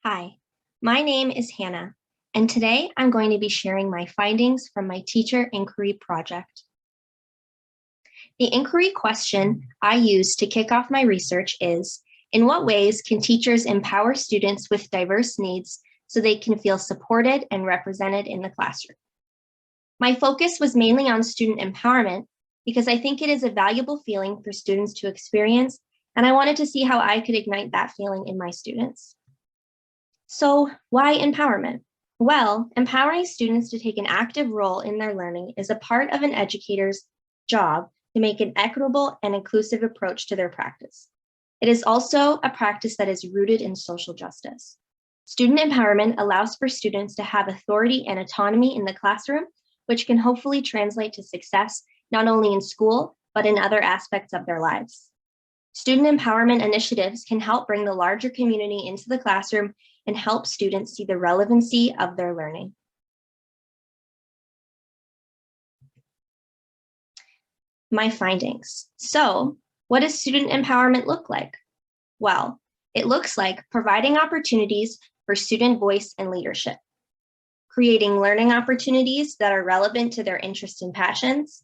Hi, my name is Hannah, and today I'm going to be sharing my findings from my teacher inquiry project. The inquiry question I used to kick off my research is, in what ways can teachers empower students with diverse needs so they can feel supported and represented in the classroom? My focus was mainly on student empowerment because I think it is a valuable feeling for students to experience, and I wanted to see how I could ignite that feeling in my students. So why empowerment? Well, empowering students to take an active role in their learning is a part of an educator's job to make an equitable and inclusive approach to their practice. It is also a practice that is rooted in social justice. Student empowerment allows for students to have authority and autonomy in the classroom, which can hopefully translate to success not only in school, but in other aspects of their lives. Student empowerment initiatives can help bring the larger community into the classroom and help students see the relevancy of their learning. My findings. So, what does student empowerment look like? Well, it looks like providing opportunities for student voice and leadership, creating learning opportunities that are relevant to their interests and passions,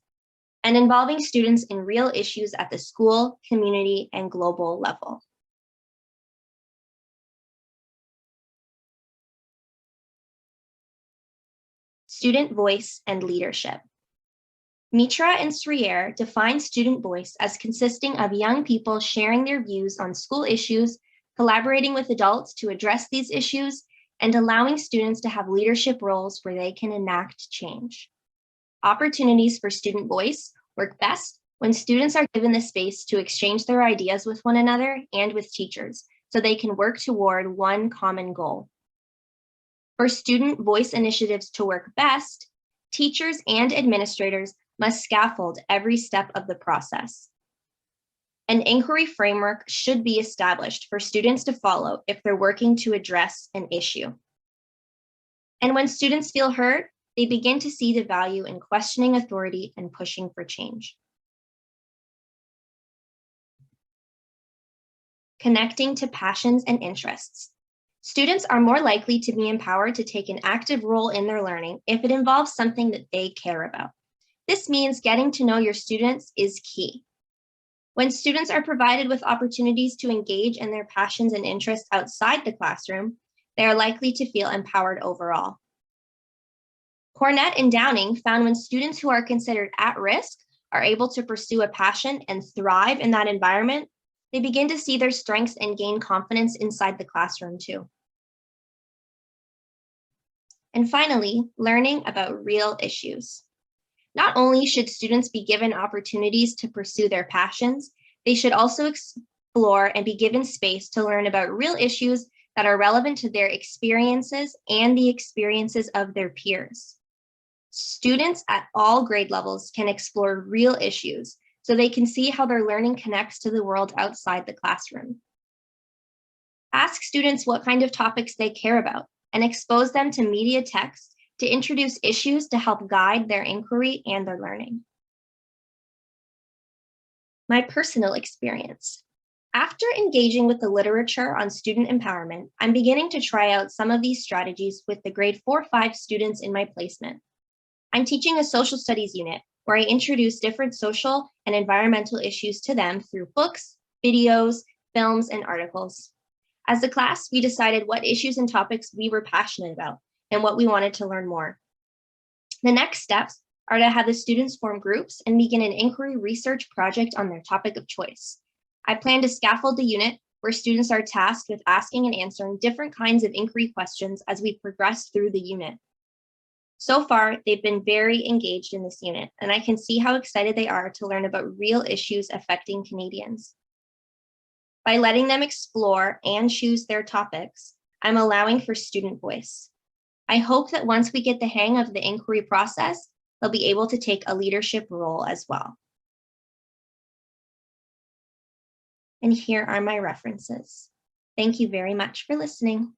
and involving students in real issues at the school, community, and global level. Student voice and leadership. Mitra and Srier define student voice as consisting of young people sharing their views on school issues, collaborating with adults to address these issues, and allowing students to have leadership roles where they can enact change. Opportunities for student voice work best when students are given the space to exchange their ideas with one another and with teachers, so they can work toward one common goal. For student voice initiatives to work best, teachers and administrators must scaffold every step of the process. An inquiry framework should be established for students to follow if they're working to address an issue. And when students feel heard, they begin to see the value in questioning authority and pushing for change. Connecting to passions and interests. Students are more likely to be empowered to take an active role in their learning if it involves something that they care about. This means getting to know your students is key. When students are provided with opportunities to engage in their passions and interests outside the classroom, they are likely to feel empowered overall. Cornett and Downing found when students who are considered at risk are able to pursue a passion and thrive in that environment, they begin to see their strengths and gain confidence inside the classroom too. And finally, learning about real issues. Not only should students be given opportunities to pursue their passions, they should also explore and be given space to learn about real issues that are relevant to their experiences and the experiences of their peers. Students at all grade levels can explore real issues so they can see how their learning connects to the world outside the classroom. Ask students what kind of topics they care about and expose them to media texts to introduce issues to help guide their inquiry and their learning. My personal experience. After engaging with the literature on student empowerment, I'm beginning to try out some of these strategies with the grade 4-5 students in my placement. I'm teaching a social studies unit where I introduce different social and environmental issues to them through books, videos, films, and articles. As a class, we decided what issues and topics we were passionate about and what we wanted to learn more. The next steps are to have the students form groups and begin an inquiry research project on their topic of choice. I plan to scaffold the unit where students are tasked with asking and answering different kinds of inquiry questions as we progress through the unit. So far, they've been very engaged in this unit, and I can see how excited they are to learn about real issues affecting Canadians. By letting them explore and choose their topics, I'm allowing for student voice. I hope that once we get the hang of the inquiry process, they'll be able to take a leadership role as well. And here are my references. Thank you very much for listening.